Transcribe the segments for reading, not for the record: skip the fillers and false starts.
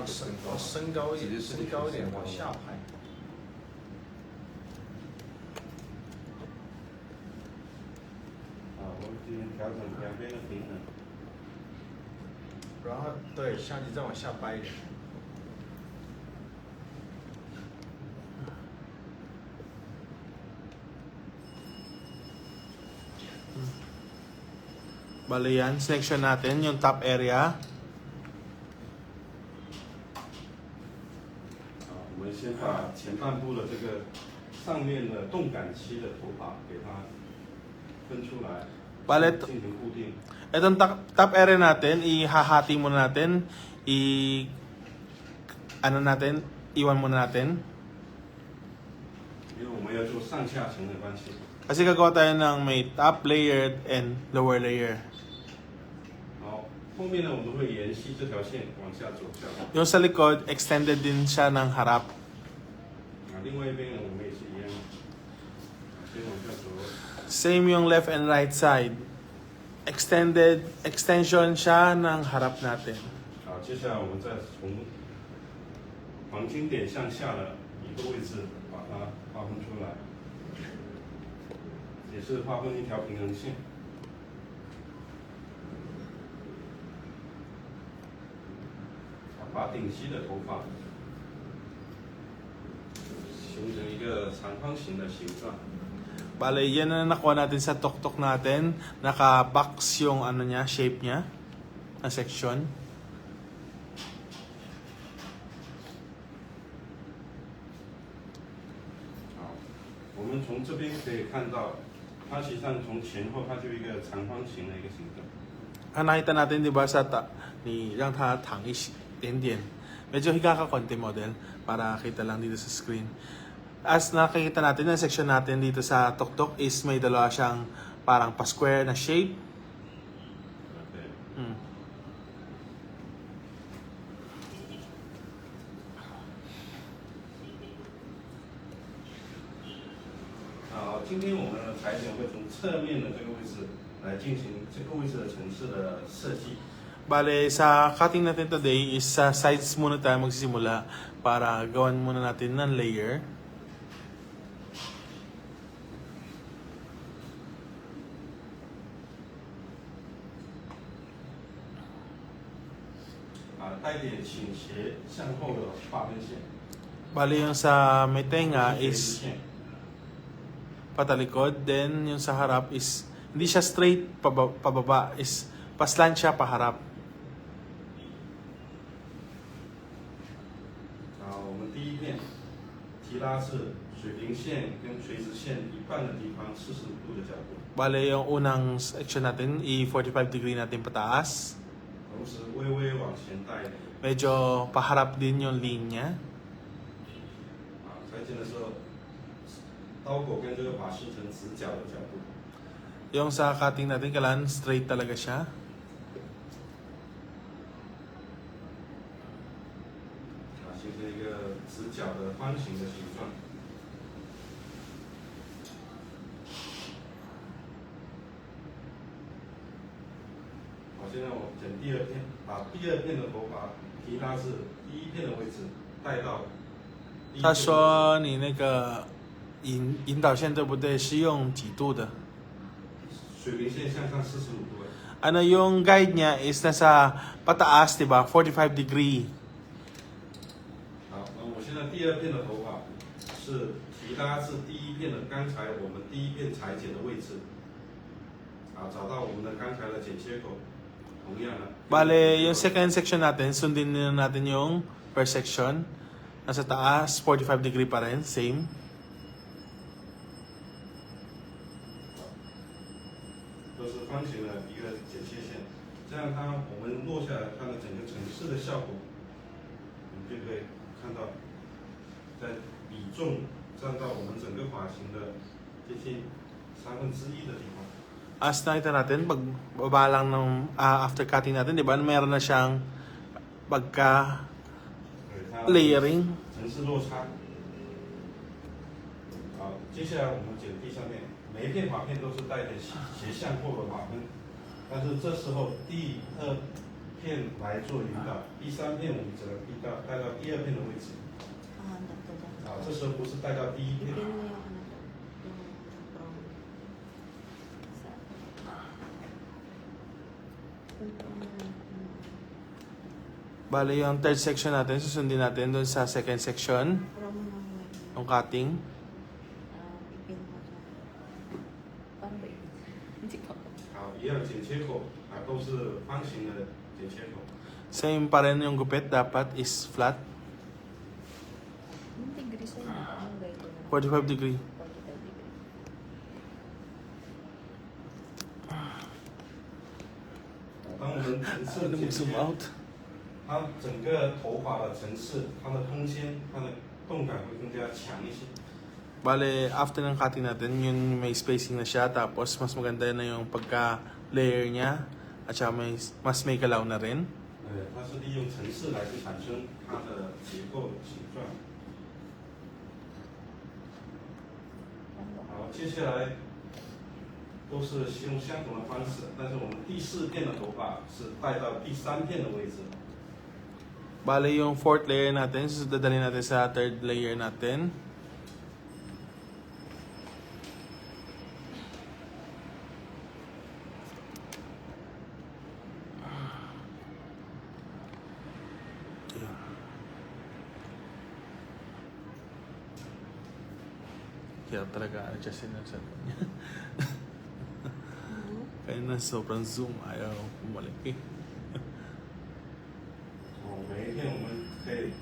升高一点，升高一点，往下排。我们今天调整两边的平衡。然后对，相机再往下掰一点。Bale yan, section natin, yung top area. 我们先把前半部的这个上面的动感期的头发给它分出来， Bale, 进行固定。 itong top area natin, ihahati muna natin, iwan muna natin. 因为我们要做上下层的关系。 Kasi gagawa tayo ng may top layer and lower layer. 好，后面呢，我们会沿系这条线往下走下来。 Yung sa likod, extended din siya ng harap. 另外一边呢，我们也是一样，先往下走。 Same yung left and right side. Extension siya ng harap natin. 好，接下来我们再从黄金点向下的一个位置把它划分出来，也是划分一条平衡线。把顶溪的头发形成一个长方形的形状。 Bale, yan na nakuha natin sa tuktok natin. Naka-box yung ano niya, shape niya, na section. 好，我们从这边可以看到，它实际上从前后它就一个长方形的一个形状。 Nakita natin, di ba,让它躺一点点. Medyo higa ka konti model para kita lang dito sa screen. As nakikita natin, ang section natin dito sa tuktok is may dalawa siyang parang pa-square na shape. Okay. 好，今天我们的裁剪会从侧面的这个位置来进行这个位置的层次的设计。 Bale, sa cutting natin today is sa sides muna tayo magsisimula para gawan muna natin ng layer. Bale, yung sa may tenga is patalikod, then yung sa harap is hindi siya straight pababa, is paslant siya paharap. 我们第一片提拉是水平线跟垂直线一半的地方45度的角度。 Bale, yung unang section natin, i-45 degree natin pataas. 同时微微往前带一点。 Medyo paharap din yung linya. 裁剪的时候，刀口跟这个把是成直角的角度。 Yung sa cutting natin, kailangan straight talaga siya. 形成一个直角的方形的形状。好，现在我剪第二片，把第二片的头发提拉至第一片的位置，带到。他说你那个引导线对不对？是用几度的？ 水平线向上45度。 Ano yung guide niya is nasa pataas, 'di ba? 45 degree. 好，那我现在第二片的头发是提拉至第一片的刚才我们第一片裁剪的位置。好，找到我们的刚才的剪切口，同样的。 Bale, yung second section natin, sundin na natin yung first section. Nasa taas, 45 degree pa rin, same. 都是方形的一个剪切线，这样我们落下来它的整个层次的效果，你就可以看到，在比重占到我们整个发型的接近1/3的地方。 As nakita natin, pagbaba lang ng after cutting natin, di ba? Meron na siyang pagka layering. 层次落差。好，接下来我们剪第三片，每一片发片都是带点斜向后的划分，但是这时候第二片片来做引导，第3片我们只能带到第2片的位置。这时候不是带到第1片。 Bale, yung third section natin, susundin natin doon sa second section, yung cutting.一样剪切口都是方形的剪切口。 Same pa rin yung gupit, dapat is flat. 45 degree. 当我们层次剪切，它整个头发的层次，它的空间，它的动感会更加强一些。 Bale, after ng cutting natin, yun may spacing na siya. Tapos, mas maganda na yung pagka-layer niya. At saka mas may galaw na rin. 它是利用层次来去产生它的结构的形状。好，接下来都是用相同的方式，但是我们第4片的头发是带到第3片的位置。 Bale, yung fourth layer natin, dadalhin natin sa third layer natin. Kaya talaga adjustin na sa kanya. Kaya na sobrang zoom, ayaw bumalik eh. 每一片我们可以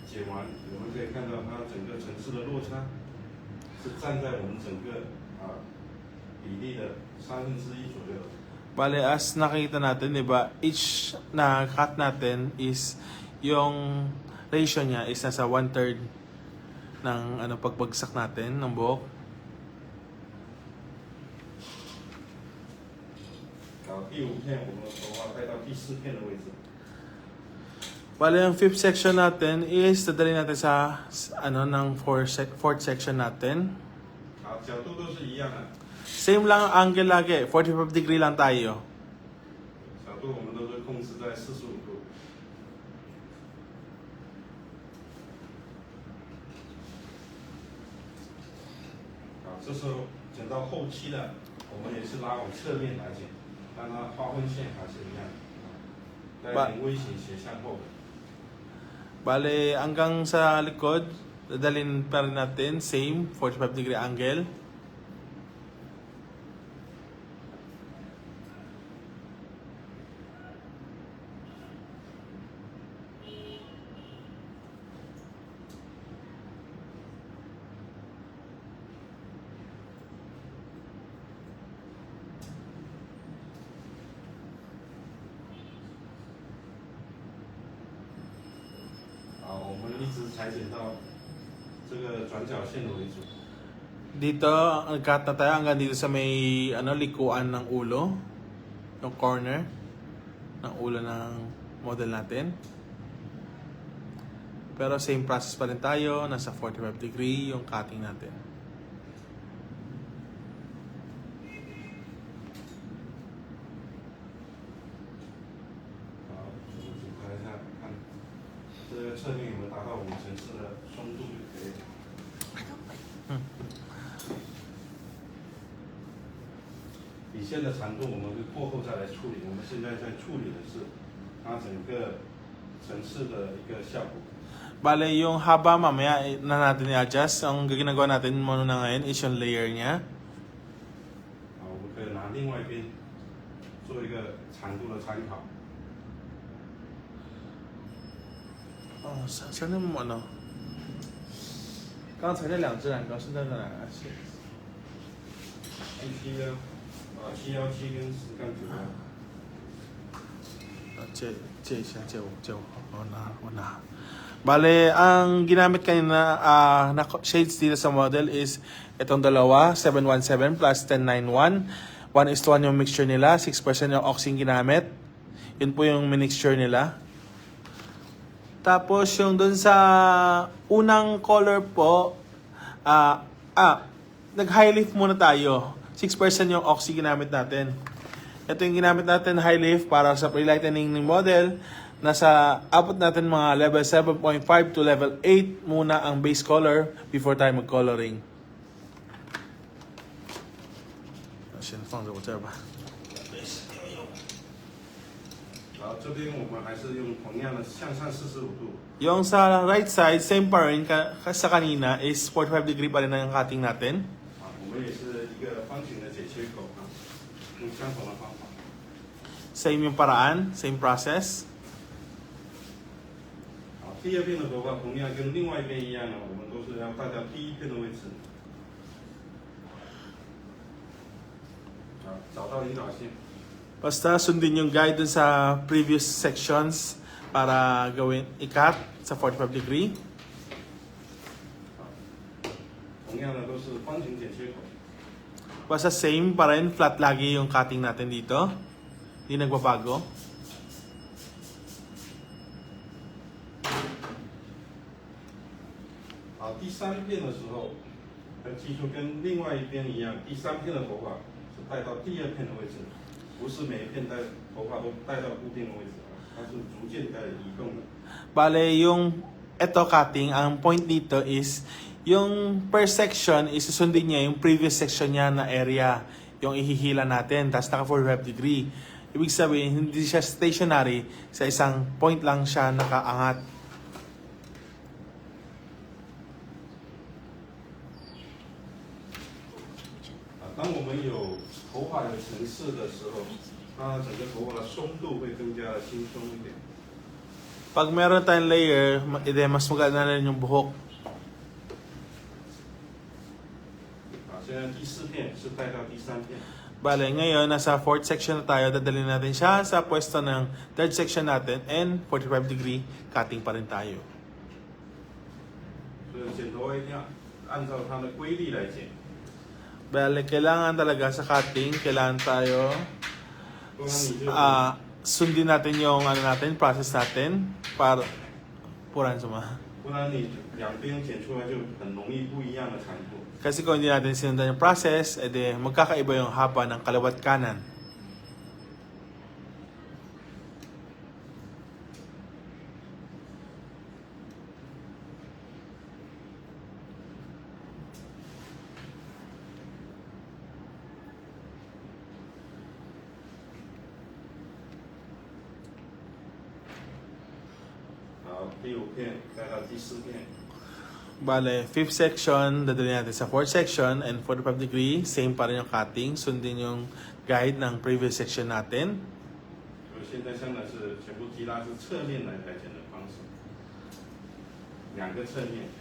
剪完，我们可以看到它整个层次的落差是站在我们整个比例的1/3左右。 Bale, as nakita natin, di ba, each na cut natin is yung ratio niya is nasa 1/3 ng pagbagsak natin ng buhok. 好，第5片我们的头发带到第4片的位置。 Bale, yung fifth section natin is dadalhin natin sa ng fourth section natin. 好，角度都是一样的， Same lang ang angle lagi, 45 degree lang tayo. 角度我们都是控制在45度。好，这时候剪到后期了，我们也是拉往侧面来剪，让它划分线还是一样的，带点微斜斜向后的。 Bale, hanggang sa likod, dadalhin pa rin natin, same, 45 degree angle. Dito, nag-cut na tayo hanggang dito sa may likuan ng ulo. Yung corner ng ulo ng model natin. Pero same process pa rin tayo. Nasa 45 degree yung cutting natin.底线的长度我们会过后再来处理，我们现在在处理的是它整个层次的一个效果。 Bale, yung haba mamaya na natin i-adjust. Ang ginagawa natin muna na ngayon is yung layer niya. 我们可以拿另外一边做一个长度的参考。saan mo ano? 刚才那两只染膏是在哪啊？717跟10-9。借一下，借我na. Bale, ang ginamit kanina na shades dito sa model is itong dalawa, 717 plus 1091. 1:1 yung mixture nila, 6% yung oxy ginamit. Yun po yung mixture nila. Tapos yung dun sa unang color po, nag-high lift muna tayo. 6% yung oxy ginamit natin. Ito yung ginamit natin high lift para sa pre-lightening ng model. Nasa abot natin mga level 7.5 to level 8 muna ang base color before tayo mag-coloring. 先放着我这儿吧。然后这边我们还是用同样的向上45度。 Yung sa right side, same pa rin sa kanina is 45 degree pa rin ang cutting natin. 我们也是一个方形的剪切口用相同的方法。 Same yung paraan, same process. 第二片的头发同样跟另外一边一样我们都是要带到第一片的位置。找到引导线。 Basta sundin yung guide dun sa previous sections para gawin i-cut sa 45 degree. 同样的都是方形剪切口。 Basta same pa rin, flat lagi yung cutting natin dito. Hindi nagbabago. 好，第三片的时候，要记住跟另外一边一样，第三片的头发是带到第二片的位置，不是每一片头发都带到固定的位置，它是逐渐在移动的。 Bale, yung eto cutting, ang point dito is yung per section is susundin niya yung previous section niya na area yung ihihila natin, tapos naka 45 degree. Ibig sabihin, hindi siya stationary, sa isang point lang siya nakaangat. 当我们有头发有层次的时候，它整个头发的松度会更加的轻松一点。 Pag meron tayong layer, mas maganda na rin yung buhok. 现在第四片是带到第三片。 Bale, ngayon, nasa 4th section na tayo. Dadalhin natin siya sa pwesto ng 3rd section natin and 45 degree cutting pa rin tayo. 所以剪头发一定要按照它的规律来剪。 Bale, kailangan talaga sa cutting, kailangan tayo 不然你就 sundin natin yung process natin para puran suma. 不然你两边剪出来就很容易不一样的长度。 Kasi kung hindi natin sinundan yung process, edi magkakaiba yung haba ng kaliwat kanan.第五片带到第四片。 Bale, 5th section, dadalhin natin sa 4th section and 45 degree, same pa rin yung cutting, sundin yung guide ng previous section natin. 所以现在香港是全部提拉是侧面来裁剪的方式，两个侧面。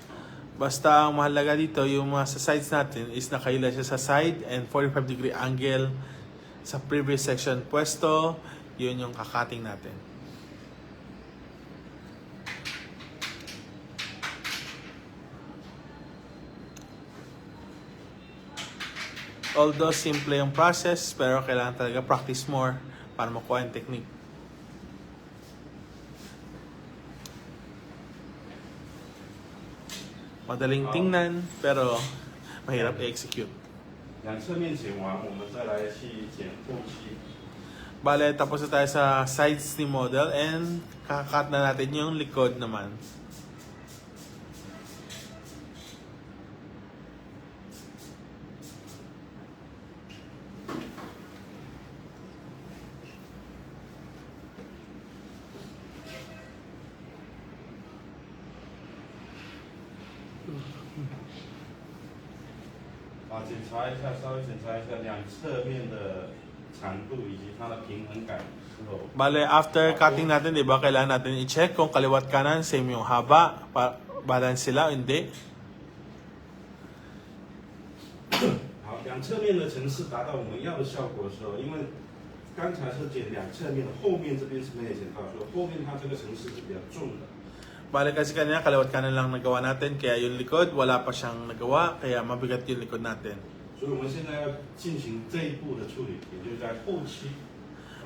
Basta ang mahalaga dito, yung mga sa sides natin is nakaila siya sa side and 45 degree angle sa previous section pwesto, yun yung kakating natin. Although simple yung process, pero kailangan talaga practice more para makuha yung technique. Madaling tingnan, pero mahirap i-execute. 两侧面剪完，我们再来去剪后期。 Bale, tapos na tayo sa sides ni model and kakakat na natin yung likod naman.检查一下，稍微检查一下两侧面的长度以及它的平衡感是否。 Bale, after cutting natin, di ba, kailangan natin i-check kung kaliwat kanan, same yung haba, balance sila o hindi. 好，两侧面的层次达到我们要的效果的时候，因为刚才是剪两侧面的，后面这边是没有剪到，所以后面它这个层次是比较重的。 Bale, kasi kanina kaliwat kanan lang nagawa natin, kaya yung likod, wala pa siyang nagawa, kaya mabigat yung likod natin. 所以我们现在要进行这一步的处理，也就是在后期。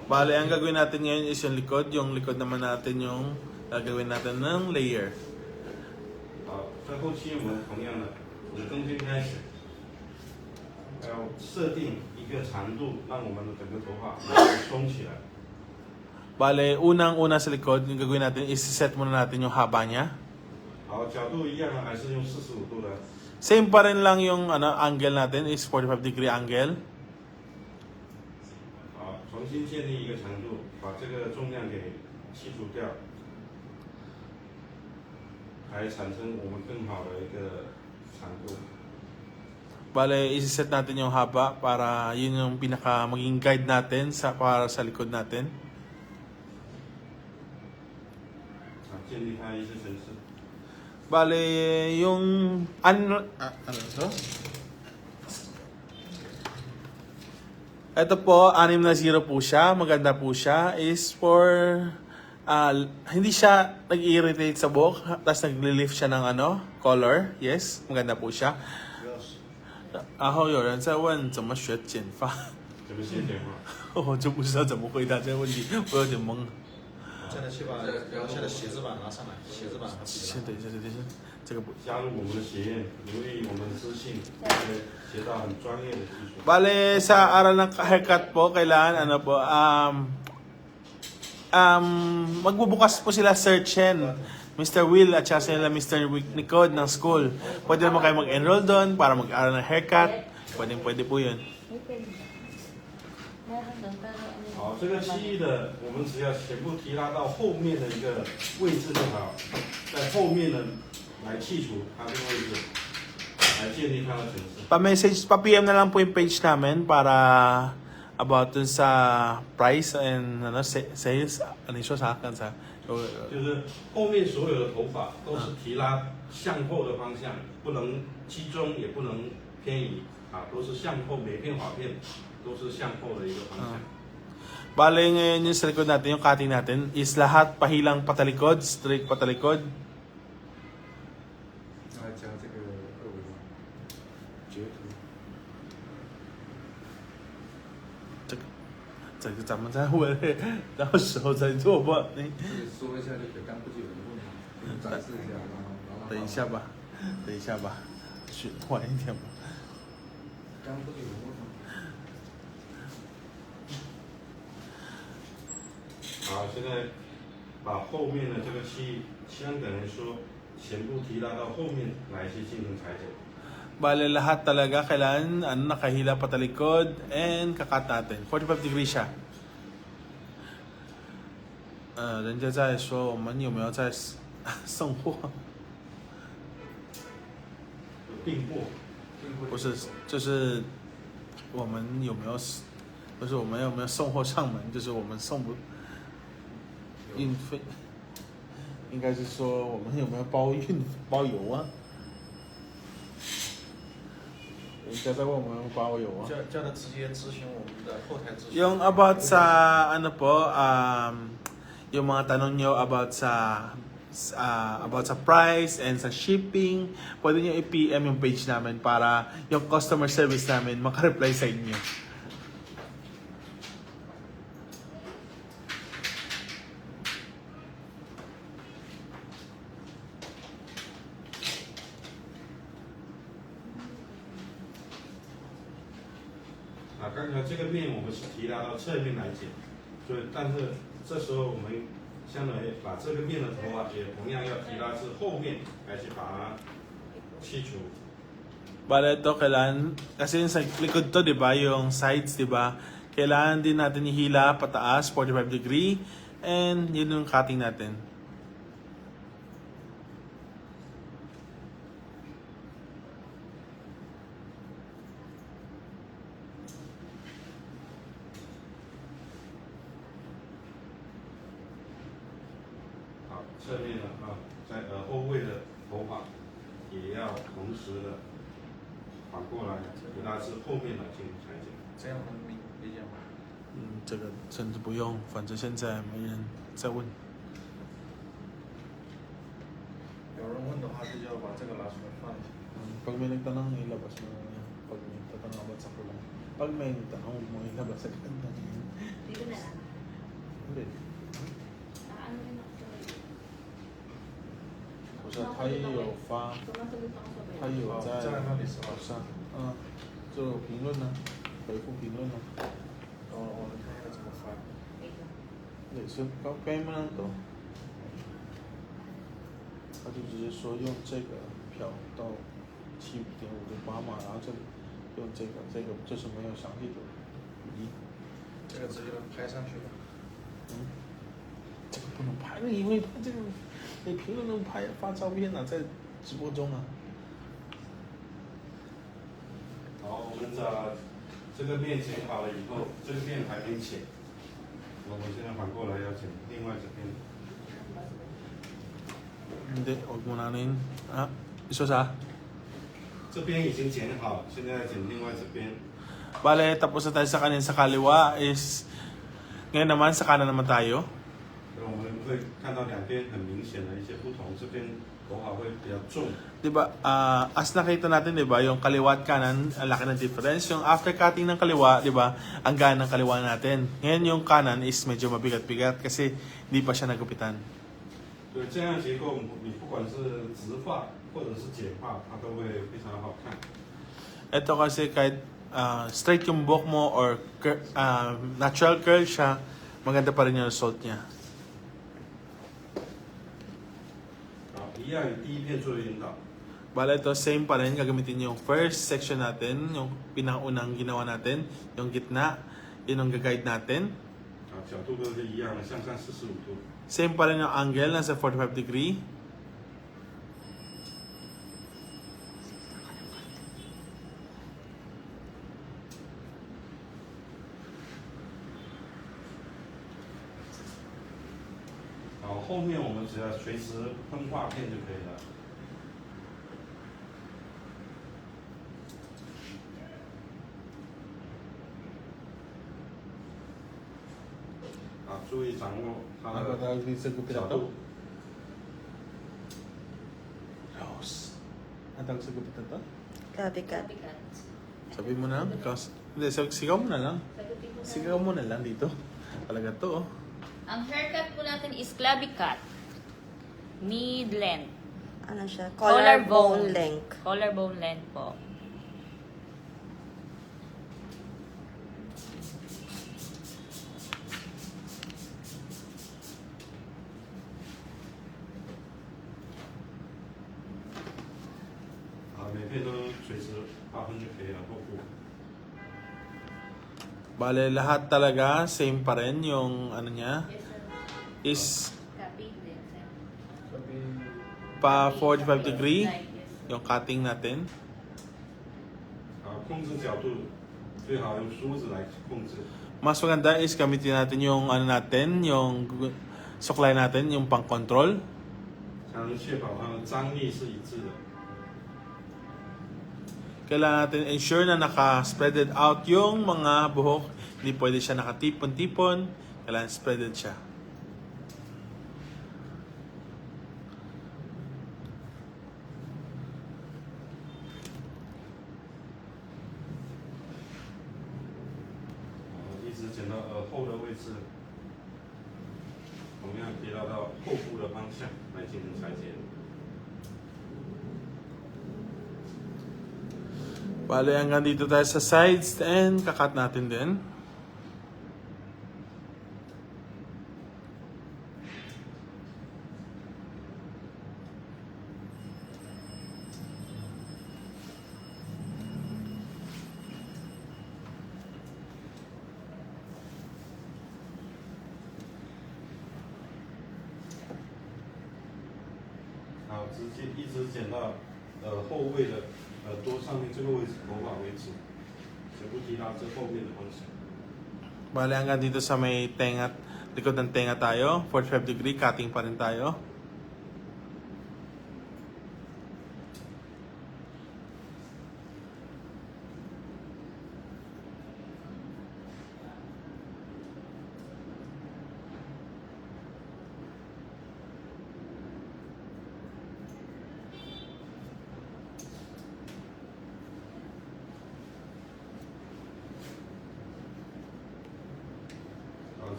Bale, ang gagawin natin ngayon is yung likod naman natin yung gagawin natin ng layer. 好，在后期我们同样的，从中间开始，要设定一个个长度，让我们的整个头发松起来。 Bale, unang-una sa likod, yung gagawin natin, is-set muna natin yung haba niya. 好，角度一样啊，还是用45度的。 Same pa rin lang yung angle natin, is 45-degree angle. 好，重新建立一个长度，把这个重量给去除掉，还产生我们更好的一个长度。 Bale, is-set natin yung haba para yun yung pinaka maging guide natin para sa likod natin. 啊，建立它一些程式。 Bale, yung ano to? Ito po, 6 na 0 po siya. Maganda po siya. Is for, hindi siya nag-irritate sa buhok. Tapos nag-lift siya ng color. Yes, maganda po siya. 然后有人在问怎么学剪发，怎么先剪嘛？我就不知道怎么回答这个问题，我有点懵。现在去把现在写字板拿上来，写字板和笔先等一下，这个不。加入我们的学院，留意我们的资讯，学到很专业的技术。 Bale, sa aral ng haircut po, kailangan magbubukas po sila searchen. Mr. Will at saka sila Mr. Nicod ng school. Pwede naman kayo mag-enroll doon para mag-aral ng haircut. Pwede po yun. 好，这个漆艺的，我们只要全部提拉到后面的一个位置就好，在后面呢来剔除它这个位置，来建立它的程式。 Pa-message, pa-PM na lang po yung page namin para about dun sa price and sales. Ano siya sa akin sa 就是后面所有的头发都是提拉向后的方向，不能集中，也不能偏移啊，都是向后，每片发片都是向后的一个方向。 Bale, ngayon yung sa likod natin, yung cutting natin, is lahat pahilang patalikod, straight patalikod. 来加这个二维码截图。这个咱们再问，到时候再做吧。这个说一下就可以，刚不就有人问吗？给你展示一下，然后等一下吧，等一下吧，晚一点吧。刚不就有人问吗？好，现在把后面的这个漆，相等于说全部提拉到后面来去进行裁剪。 Bale, lahat talaga kailangan nakahila patalikod and kakat natin. 45 degree siya. 人家在说我们有没有在送货？订货，不是，就是我们有没有，不是我们有没有送货上门？就是我们送不运费，应该是说我们有没有包邮啊？人家在问我们有没有包邮啊？叫他直接咨询我们的后台咨询。 Yung about sa ano po, yung mga tanong nyo about sa price and sa shipping, pwede nyo i-PM yung page namin para yung customer service namin makareply sa inyo.啊，刚才这个面我们是提拉到侧面来剪，所以但是这时候我们相当于把这个面的头发也同样要提拉至后面来去把它去除。 Bale, ito kailangan, kasi sa likod to, di ba, yung sides, di ba, kailangan din natin ihila pataas, 45 degree, and yun yung cutting natin.好，侧面的在耳后位的头发也要同时的反过来给它是后面来进行裁剪。这样能理解吗？这个甚至不用，反正现在没人在问。有人问的话，就要把这个拿出来放一下。 Pag may nagtanong, ilabas mo na yan. Pag may tatanong about sa kulang. Pag may tanong mo, ilabas sa kanya. Dito na lang. Hindi. Ano rin ako sa 我说他也有发， Sumasagot ako sa 他有在在那里是吧网上，就评论呢。回复评论哦。我们看一下怎么发。wait lang. 对，是高该吗？都。他就直接说用这个票到7.5的八码，然后这里用这个就是没有详细的语义。这个直接拍上去了。这个不能拍，因为这个你评论能拍发照片啊，在直播中啊。好，我们把这个面剪好了以后，这个面还没剪，我现在反过来要剪另外这边。 Hindi, huwag mo nanin. Iso sa? 这边已经剪好，现在要剪另外这边。 Bale, tapos na tayo sa kanin sa kaliwa is... Ngayon naman, sa kanan naman tayo. 我们会看到两边很明显的一些不同，这边头发会比较重。 Diba, as nakita natin, diba, yung kaliwa at kanan, ang laki ng difference. Yung after cutting ng kaliwa, diba, ang gaan ng kaliwa natin. Ngayon yung kanan is medyo mabigat-bigat kasi hindi pa siya nagupitan. 对，这样结构，你不管是直发或者是剪发，它都会非常好看。 Ito kasi kahit straight yung buhok mo or natural curl siya, maganda pa rin yung result niya. 好，一样以第一片作为引导。 Bale, ito same pa rin. Gagamitin yung first section natin, yung pinakaunang ginawa natin, yung gitna, yun ang gag-guide natin. 啊，角度都是一样的，向上45度。 Same pa rin yung angle, nasa 45 degree.然后后面我们只要随时喷画片就可以了。啊，注意掌握它 Ano 的 tawag dito sa gupit 角 na to? 度。 Rose. Ang tawag sa gupit na to? Kabikat. Kabikat. Sabi mo na. Hindi, sigaw mo na lang. Sagutin ko na. Sigaw mo na lang dito. Talaga to, oh. Ang haircut po natin is clubby cut. Mid length. Ano siya? Collarbone length. Collarbone length po. Bale, lahat talaga, same pa rin yung ano niya. Is Copy din, sir. pa 45 degree Like this. yung cutting natin. 啊，控制角度最好用梳子来控制。 Mas maganda is gamitin natin yung ano natin, yung suklay natin, yung pang-control. 才能确保它的张力是一致的。 Kailangan natin ensure na naka-spreaded out yung mga buhok. Hindi pwede siya nakatipon-tipon. Kailangan spreaded siya.啊，一直剪到耳后的位置，同样贴到后部的方向来进行裁剪。 Bale, hanggang dito tayo sa sides and kakat natin din.好，一直剪到耳后位的耳朵上面这个位置头发为止，全部提到这后面的方向。 Bale, hanggang dito sa may tenga, likod ng tenga tayo. 45 degree, cutting pa rin tayo.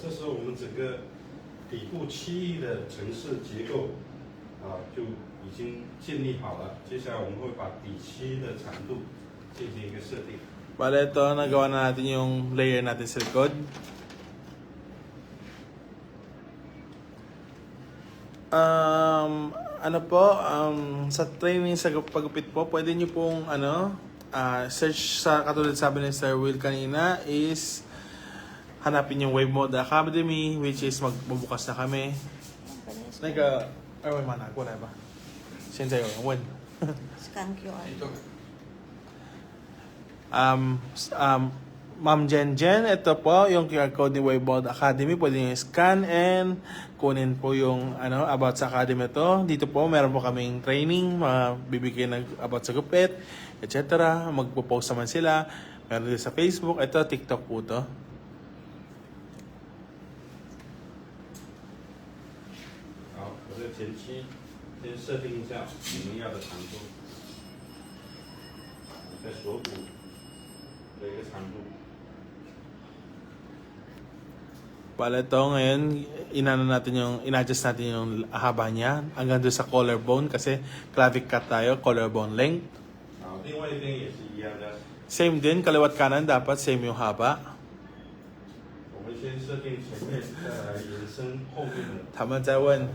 这时候我们整个底部区域的城市结构就已经建立好了。接下来我们会把底区的长度进行一个设定。Bale, ito, nagawa na natin yung layer natin sa likod. Ano po, sa training sa pagupit po, pwede nyo pong, search sa, katulad sabi ni Sir Will kanina, is hanapin yung Wave Mode Academy, which is magbubukas na kami. Naka, ay, mana, wala ba? Sensei, when? Scan QR. Ma'am Jen, ito po yung QR code ni Waveboard Academy. Pwede nyo scan and kunin po yung about sa Academy to. Dito po, meron po kaming training, bibigyan about sa gupit, etc. Magpo-post naman sila. Meron din sa Facebook. Ito, TikTok po to. 好，我在前期先设定一下你们要的长度，在锁骨的一个长度。 Pala ito, ngayon, in-adjust natin yung haba niya hanggang doon sa collarbone kasi clavic cut tayo, collarbone length. 好，另外一边也是一样的， Same din, kaliwat kanan dapat same yung haba. 我们先设定前面，再来延伸后面的。他们在问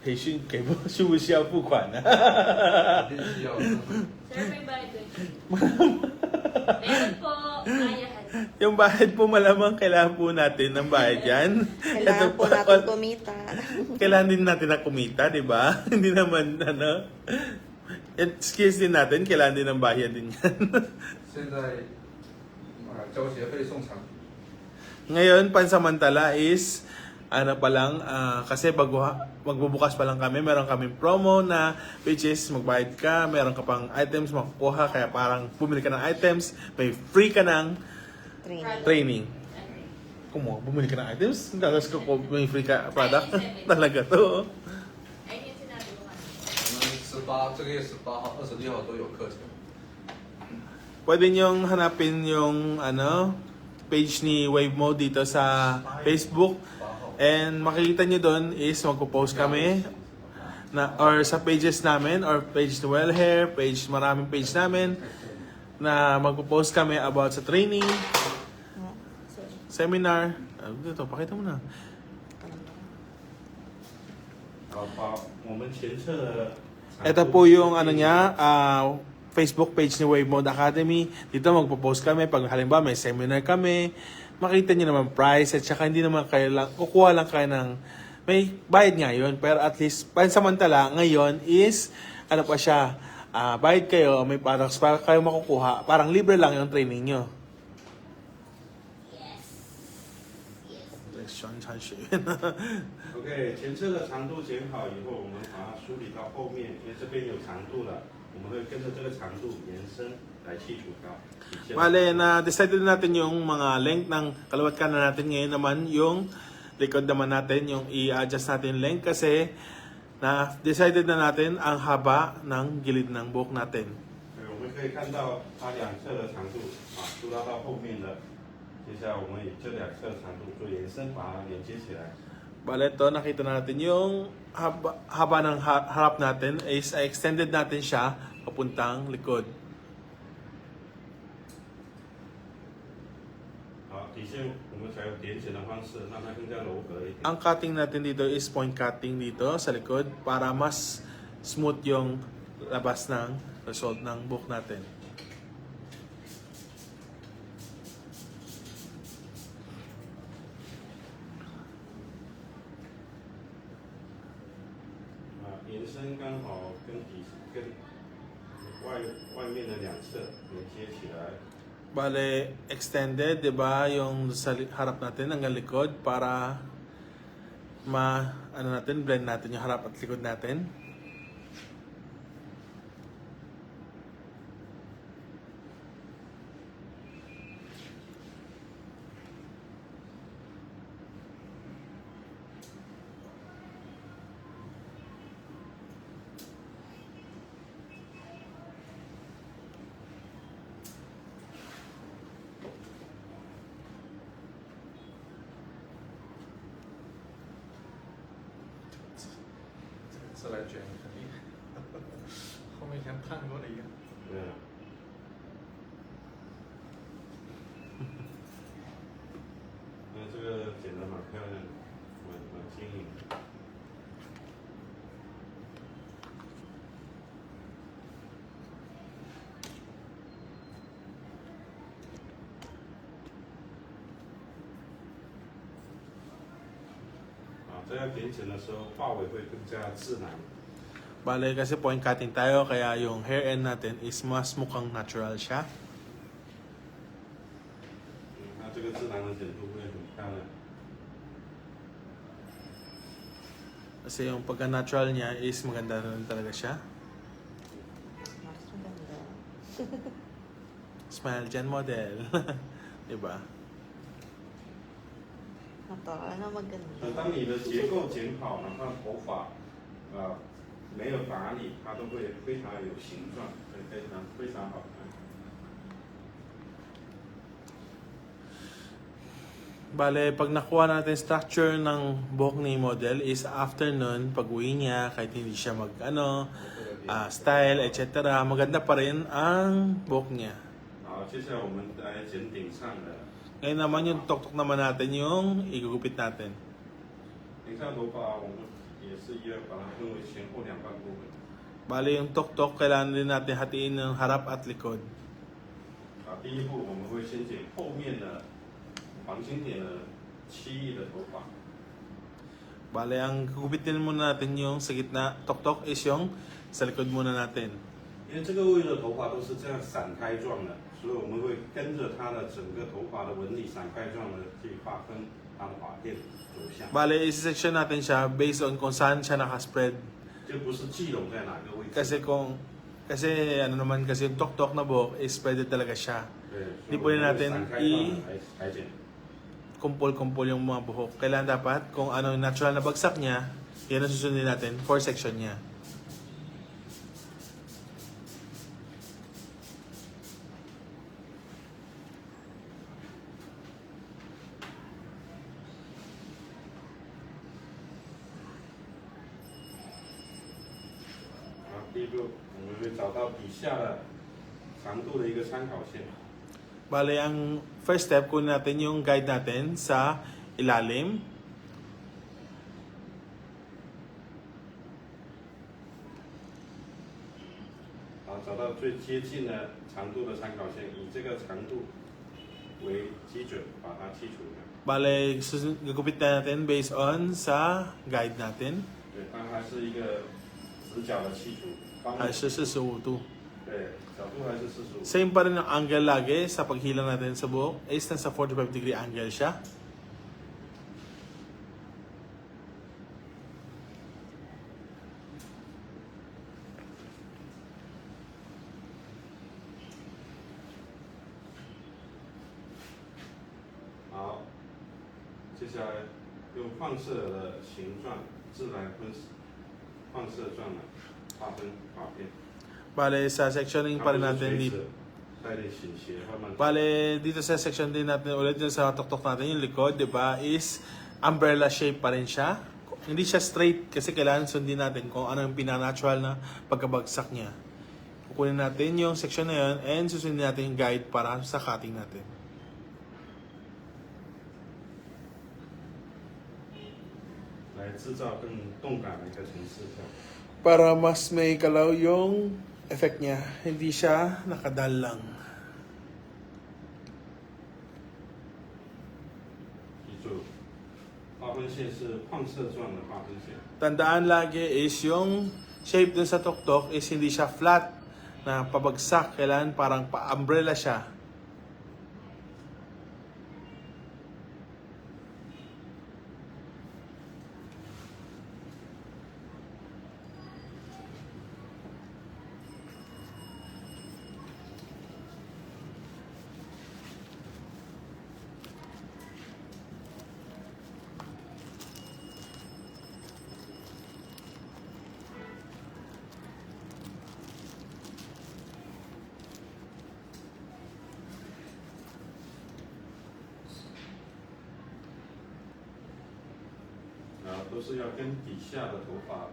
培训需不需要付款呢？必须要。 Sir, may bayad ko. Meron po, bayahan. Yung bayad po malamang kailangan po natin ng bayad yan. Kailangan Ito po natin kumita. Kailangan din natin na kumita, di ba? Hindi naman, skills din natin, kailangan din ng bayad din yan. 现在教学费送场。 Ngayon, pansamantala is, kasi magbubukas pa lang kami, meron kaming promo na, which is, magbayad ka, meron ka pang items makukuha, kaya parang bumili ka ng items, may free ka ng training. Kung mo, bumili ka ng items, tapos may free ka product, talaga to. Ayun yung sinabi ko kanina. 我们这个月18号、26号都有课程。 Pwede nyong hanapin yung page ni Wave Mode dito sa Facebook. And makikita nyo doon is magpo-post kami or sa pages namin or page ni Well Hair, maraming page namin na magpo-post kami about sa training, seminar. Dito, pakita mo na. 好，把我们前侧的。 Ito po yung Facebook page ni Wave Mode Academy. Dito magpo-post kami pag halimbawa may seminar kami. Makita niyo naman price at saka hindi naman kayo lang, kukuha lang kayo ng, may bayad nga yun. Pero at least, pansamantala, ngayon is, pa siya, bayad kayo, may products para kayo makukuha. Parang libre lang yung training nyo. OK， 前侧的长度剪好以后，我们把它梳理到后面，因为这边有长度了，我们会跟着这个长度延伸来剔除它。 Bale, na-decide natin yung mga length ng kaliwat kanan natin. Ngayon naman yung likod naman natin, yung i-adjust natin length kasi na-decided na natin ang haba ng gilid ng buhok natin. 对，我们可以看到它两侧的长度梳拉到后面的。接下来我们以这两侧的长度做延伸，把它连接起来。 Bale, ito nakita natin yung haba ng harap natin is extended natin siya papuntang likod. 好，底线我们采用点剪的方式，让它更加柔和一点。 Ang cutting natin dito is point cutting dito sa likod para mas smooth yung labas ng result ng buhok natin. 延伸刚好跟外面的两侧连接起来。 Bale, extended, 'di ba, yung sa harap natin hanggang likod para blend natin yung harap at likod natin.是来卷肯定，后面先烫过的一样。对。这样点剪的时候发尾会更加自然。 Bale, kasi point cutting tayo, kaya yung hair end natin is mas mukhang natural siya. 那这个自然的剪度会很漂亮。 Kasi yung pagka-natural niya is maganda rin talaga siya. Mas maganda. Smile dyan, model. Diba? Natural na maganda.当你的结构剪好，哪怕头发没有打理，它都会非常有形状，会非常好看。 Bale, pag nakuha natin structure ng buhok ni model is after nun, pag uwi niya, kahit hindi siya style, etc. Maganda pa rin ang buhok niya. 好，接下来我们来剪顶上的。 Ngayon naman yung tok-tok naman natin yung igugupit natin. 顶上头发我们也是一样，把它分为前后两半部分。 Bale, yung tok-tok, kailangan din natin hatiin ng harap at likod. 第一步我们会先剪后面的黄金点的7亿的头发。 Bale, ang gugupitin muna natin yung sa gitna. Tok-tok is yung sa likod muna natin. 因为这个位置的头发都是这样散开状的，所以我们会跟着它的整个头发的纹理散开状的去划分它的发片走向。 Bale, isi-section natin siya based on kung saan siya nakaspread. 就不是聚拢在哪个位置。 Kasi ano naman kasi yung tok-tok na buhok is spreaded talaga siya. 对， Hindi pwede natin 散开状的来剪。 kumpol-kumpol yung mga buhok. Kailangan dapat kung ano yung natural na bagsak niya, yan ang susundin natin for section niya.第一步，我们会找到底下的长度的一个参考线。 Bale, ang first step, kunin natin yung guide natin sa ilalim.找到最接近的长度的参考线，以这个长度为基准，把它剔除掉。 Bale, gagupit na natin based on sa guide natin. 对，它还是一个直角的剔除。Ay, 45 度. 对，角度还是45。 Same pa rin ang angle lagi sa paghila natin sa buhok. Is nasa 45-degree angle siya.好，接下来用放射的形状自然放射状的划分发片。 Bale, sa sectioning pa rin natin dito. 带点倾斜，慢慢。 Bale, dito sa section din natin ulit yung sa tok-tok natin yung likod, di ba, is umbrella shape pa rin siya. Hindi siya straight kasi kailangan sundin natin kung ano yung pinaka-natural na pagkabagsak niya. Kukunin natin yung section na yun and susundin natin yung guide para sa cutting natin. 来制造更动感的一个层次效果。 Para mas may kalaw yung effect niya, hindi siya nakadal lang. 记住，划分线是放射状的划分线。 Tandaan lagi is yung shape dun sa tok-tok is hindi siya flat na pabagsak. Kailangan parang pa-umbrella siya.都是要跟底下的头发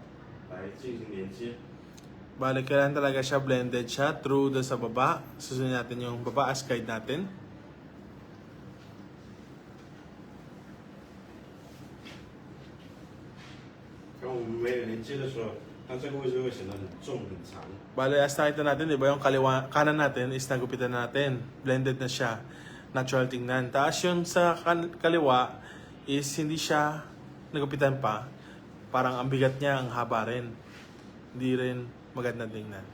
来进行连接。 Balik kailangan talaga siya blended siya through doon sa baba. Susunod natin yung baba as guide natin. 当我们没有连接的时候，它这个位置会显得很重很长。 Bale, as nakita natin, di ba, yung kanan natin is nagupitan natin. Blended na siya. Natural tingnan. Taas yung sa kaliwa is hindi siya nagupitan pa, parang ang bigat niya, ang haba rin. Hindi rin maganda tingnan.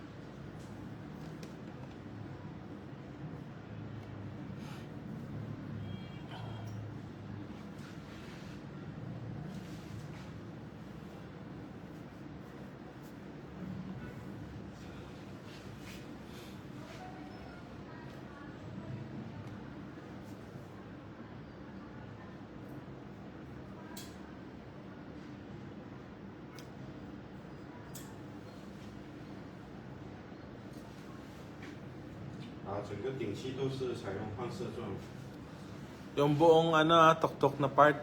整个顶漆都是采用放射状。 Yung buong tuktok na part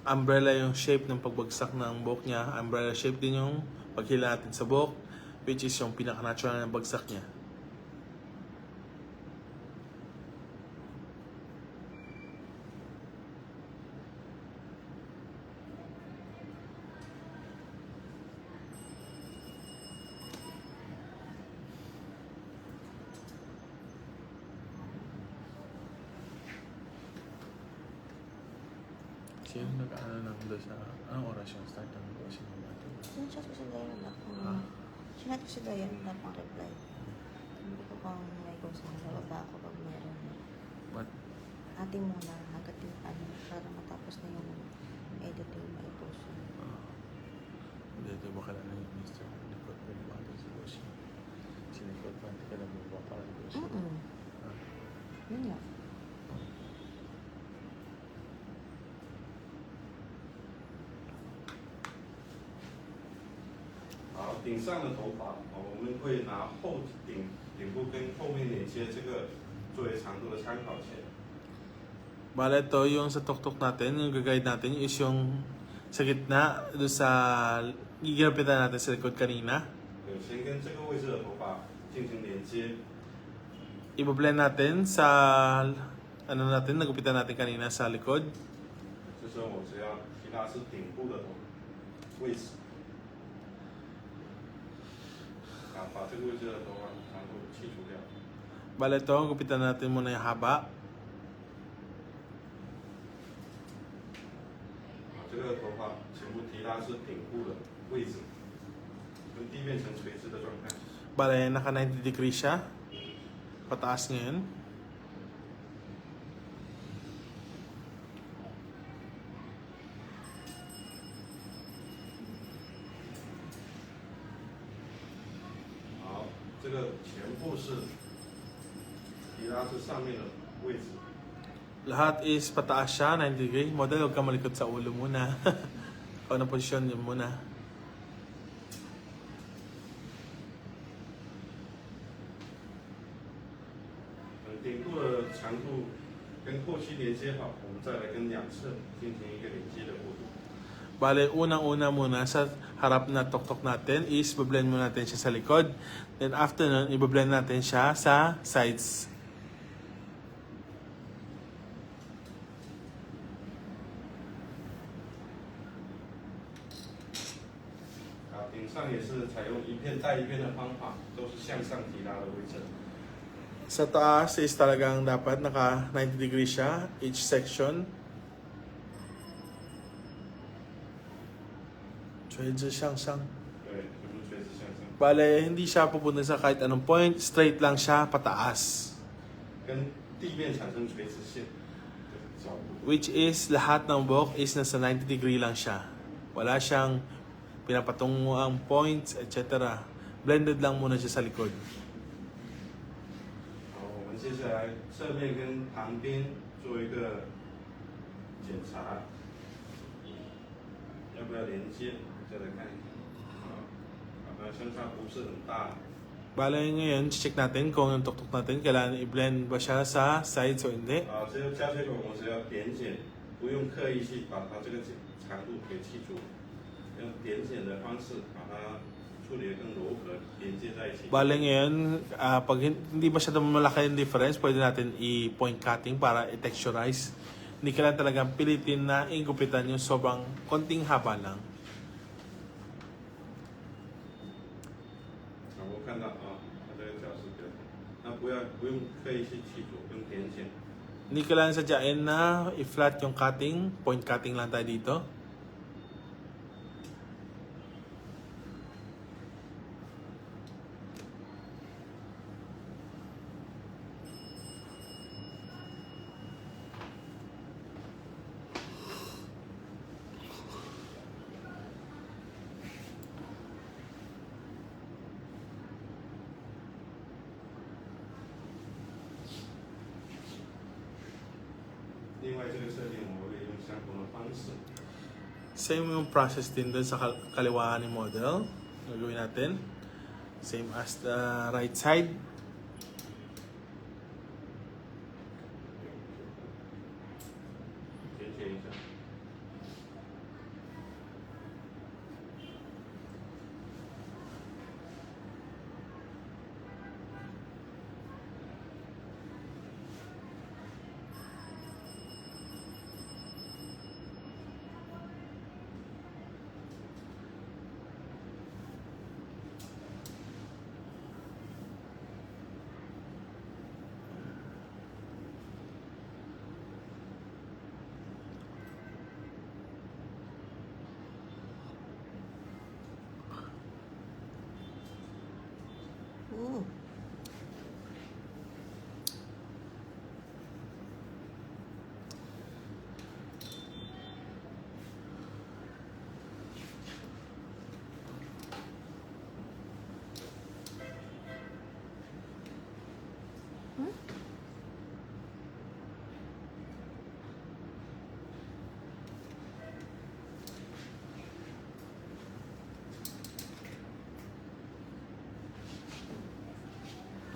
umbrella yung shape ng pagbagsak ng buhok niya. Umbrella shape din yung paghila natin sa buhok, which is yung pinaka-natural na bagsak niya. Sino nag-ano ng doon sa... Anong oras yung start ng negosyo natin? Sinachat ko si Dayan na Ah. Sinachat ko si Dayan na pang reply. Hindi ko pang may kung saan nababa ako pag meron. But, Ating muna, agad yung para matapos na yung editing may post. hindi ito ba kailangan yung Mr. Likod ko yung mga sa negosyo? Sinikot pa, hindi ka lang mo para negosyo. Yun nga. 好，顶上的头发，我们会拿顶部跟后面连接这个作为长度的参考线。 Bale, ito yung sa tuktok natin, yung gagayad natin is yung sa gitna, doon sa gigirapitan natin sa likod kanina. 对，先跟这个位置的头发进行连接。 Iba-blend natin sa nagupitan natin kanina sa likod. 这时候我只要提拉是顶部的位置，把这个位置的头发长度去除掉。 Bale, ito, gupitan natin muna yung haba. 这个头发全部提拉是顶部的位置，跟地面呈垂直的状态。 Bale, naka 90 degree siya. Pataas ngayon.这个全部是提拉至上面的位置。 Lahat is pataas siya, 90 degree. Model, huwag ka malikot sa ulo muna. O na posisyon yun muna. 顶部的长度跟后期连接好，我们再来跟两侧进行一个连接的过渡。 Bale, unang-una muna sa harap na tuktok natin is i-blend muna natin siya sa likod. Then after nun, i-blend natin siya sa sides. 顶上也是采用一片带一片的方法，都是向上提拉的位置。 Sa taas is talagang dapat naka 90 degree siya, each section. 垂直向上. 对，全部垂直向上， Bale, hindi siya pupunta sa kahit anong point, straight lang siya pataas. 跟地面产生垂直线的角度。 Which is lahat ng buhok is nasa 90 degree lang siya. Wala siyang pinapatunguang points, etc. Blended lang muna siya sa likod. 好，我们接下来侧面跟旁边做一个检查，要不要连接？再来看一下，好，相差不是很大。 Bale, ngayon, check natin kung yung tuktok natin, kailangan i-blend ba siya sa sides o hindi. 啊，这个胶水管我只要点剪，不用刻意去把它这个长度给去除，用点剪的方式把它处理得更柔和，连接在一起。 Bale, ngayon, pag hindi masyadong malaki yung difference, pwede natin i-point cutting para i-texturize. Hindi kailangan talagang pilitin na igupitan yung sobrang konting haba lang. 我看到啊，它这个角是比较，那不用刻意去去除，用点剪。 Hindi kailangan sadyain na i-flat yung cutting, point cutting lang tayo dito. Same yung process din dun sa kaliwaan ni model. Gagawin natin. Same as the right side.剪一下。Ooh.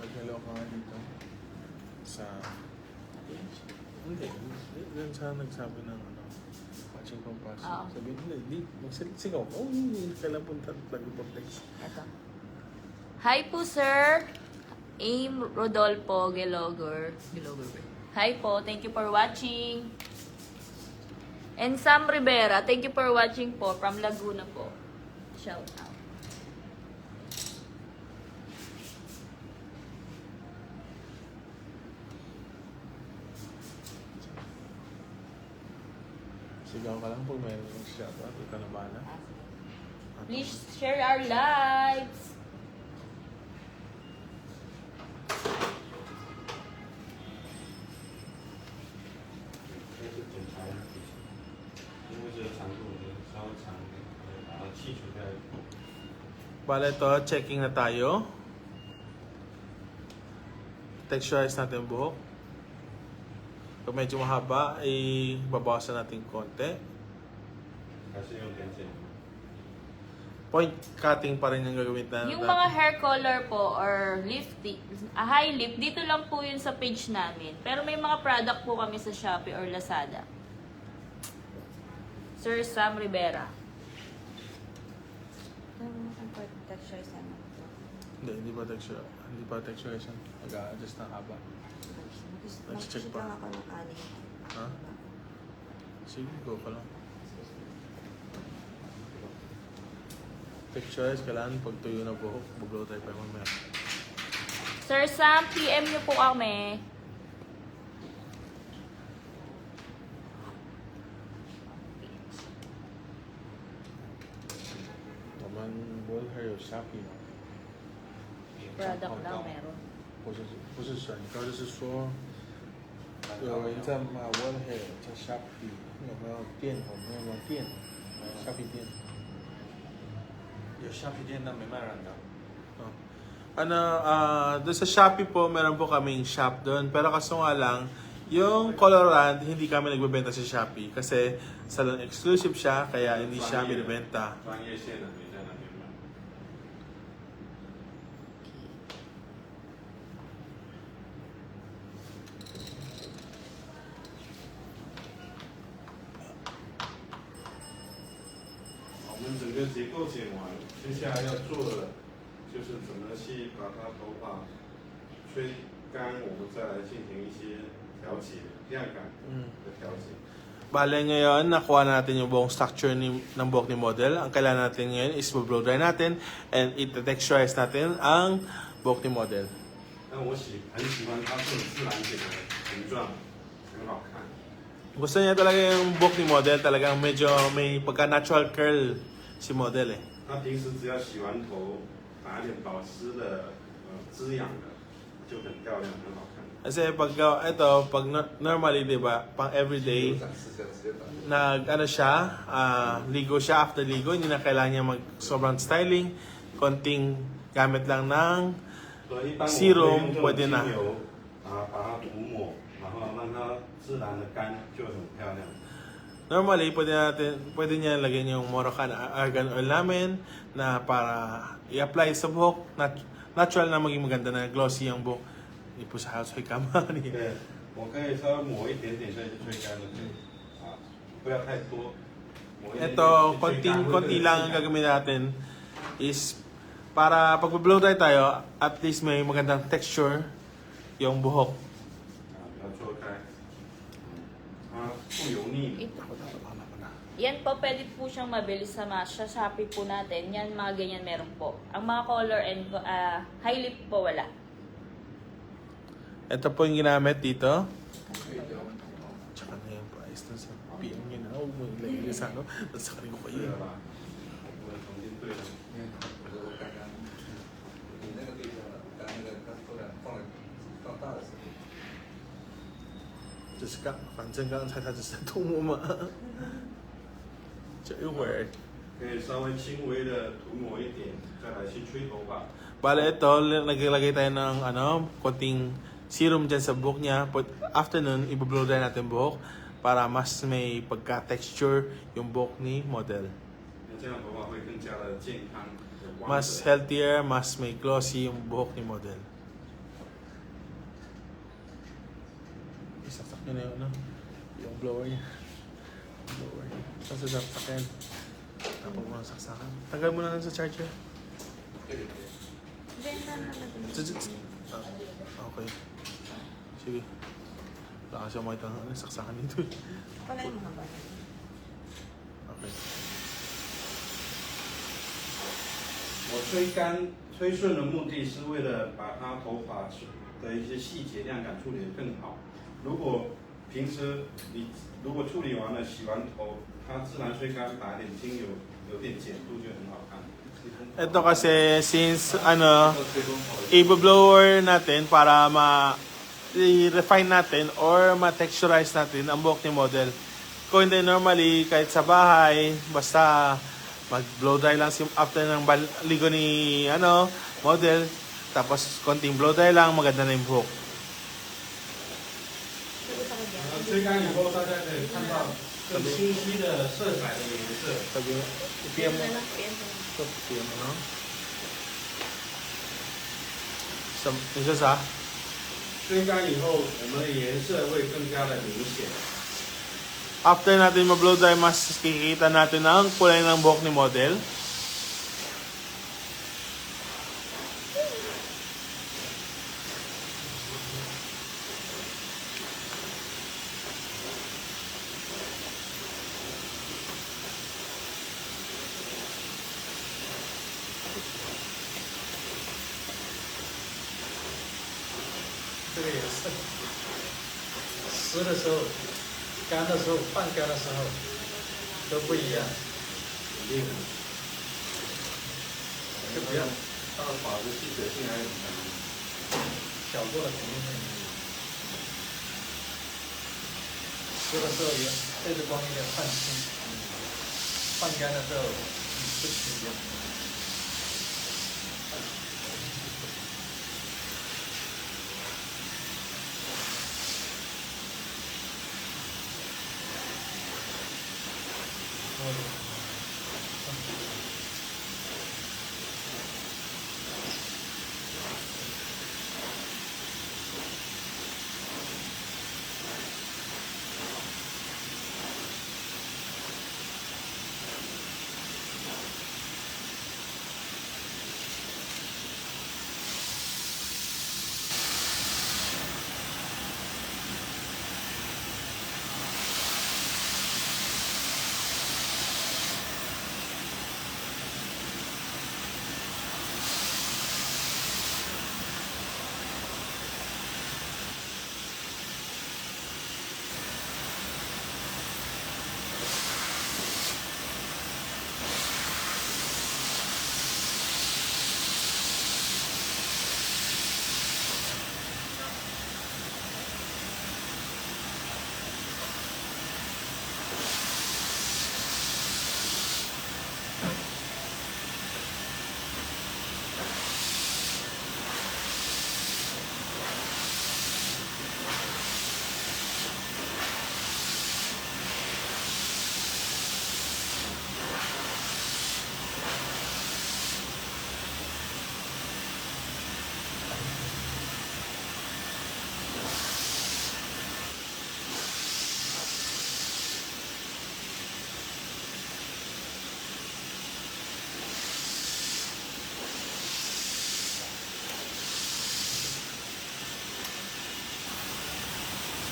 Pag-hello ka nga dito. Sa... Hindi. Yan sa nagsabi ng ano. Watching compassion. Oo. Sabihin, hindi. Magsigaw ka. Oh, hindi. Kailan punta. Nag-protect. Ito. Hi po, sir. Aim Rodolfo Gelogor. Hi po. Thank you for watching. And Sam Rivera, thank you for watching po from Laguna po. Shout out. Sigaw ka lang pag mayroon yung shoutout. Ikaw na bahala. Please share our lives. Bale ito, checking na tayo. Texturize natin yung buhok. Kung medyo mahaba, ay babawasan natin konti. Kasi yung tension. Point cutting pa rin yung gagawin natin. Yung mga hair color po or high lift, dito lang po yun sa page namin. Pero may mga product po kami sa Shopee or Lazada. Sir Sam Rivera. Texture sa ano to. Hindi pa texture. Hindi pa texturization. Mag-a-adjust ng haba. Check Mag-check pa. lang ako ng anin. Ha? Sige, go ka lang. Texturize, kailangan pag tuyo na buhok, buglaw tayo pa mamaya. Sir Sam, PM nyo po kami. Naman, ball hair, Shopee. Product lang meron. 不是选高，就是说有人在买 One Hair 在 Shopee 有没有店？有没有店？Shopee 店。有Shopee 店但没卖染的。 Doon sa Shopee po, meron po kaming shop doon. Pero kaso nga lang, yung colorant, hindi kami nagbebenta sa Shopee. Kasi salon exclusive siya, kaya hindi siya binibenta. 专业线的没在那边卖。我们整个结构剪完，接下来要做的就是怎么去把它头发吹干，我们再来进行一些调节、亮感的调节。 Bale ngayon, nakuha natin yung buong structure ng buhok ni model. Ang kailangan natin ngayon is blow dry natin and i-texturize natin ang buhok ni model. 但我很喜欢它这种自然剪的形状，很好看。 Gusto niya talaga yung buhok ni model, talagang medyo may pagka-natural curl si model eh. 他平时只要洗完头，打一点保湿的、滋养的，就很漂亮，很好看。 Kasi pag normally, 'di ba, pang everyday 展示一下，直接打。 ligo siya after ligo, hindi na kailangan niya mag sobrang styling, konting gamit lang ng 所以一般我们会 serum 用这种 pwede 精 na. 油把它涂抹，然后让它自然的干，就很漂亮。Normally, pwede niya lagyan yung Moroccan argan oil namin na para i-apply sa buhok. Natural na maging maganda na glossy yung buhok. Hindi po sa house ay kama. 对，我可以稍微抹一点点再去吹干就可以，啊，不要太多。抹一点点 Ito, 去吹干 konti lang ang gagawin natin is para pag blow dry tayo, at least may magandang texture yung buhok. 啊，不要搓开，它不油腻。 Ito. Yan po, pwede po siyang mabili sa Shopee po natin. Yan, mga ganyan meron po. Ang mga color and high lip po wala. Ito po yung ginamit dito. Tsaka na yung price dun sa PM nyo na. Huwag mo ilagay nyo sa ano. Nasa karin ko 对 kayo. 了吧？我重新对了。我刚刚你那个对象了，刚刚那个他突然放大的时候，就是反正刚才他只是涂抹嘛。这一会儿。可以稍微轻微的涂抹一点，再来去吹头发。 Bale, ito, naglagay tayo ng konting serum dyan sa buhok niya. After nun, i-blow dry natin buhok para mas may pagka-texture yung buhok ni model. 那这样头发会更加的健康，有光 Mas 泽。 healthier, mas may glossy yung buhok ni model. Isaksak nyo na yung, yung blower niya. Blower niya. Saan sa saksakin? Tapos mo ang saksakan. Tanggal mo na lang sa charger. Okay. Sige. Wala kasi ako makita ng saksakan dito. Wala yung mga ba? Okay. 我吹干、吹顺的目的是为了把它头发的一些细节量感处理得更好。如果平时你如果处理完了、洗完头，它自然吹干，打一点精油，有点碱度就很好看。 Ito kasi since i-blower natin para i-refine natin or ma-texturize natin ang buhok ni model. Kung hindi normally kahit sa bahay, basta mag-blow dry lang after ng ligo ni model, tapos konting blow dry lang, maganda na yung buhok. 吹干以后，大家可以看到更清晰的色彩的颜色。 Sabi mo, ipiyan mo. Ito, ipiyan mo, no? Isa sa? 吹干以后，我们的颜色会更加的明显。 After natin ma-blow dry, mas kikita natin ang kulay ng buhok ni model. Yes. 湿的时候、干的时候、半干的时候都不一样。就不要它的发质细水性还很强。小过了肯定会。湿的时候也对着光有点泛青，半干的时候不起一点。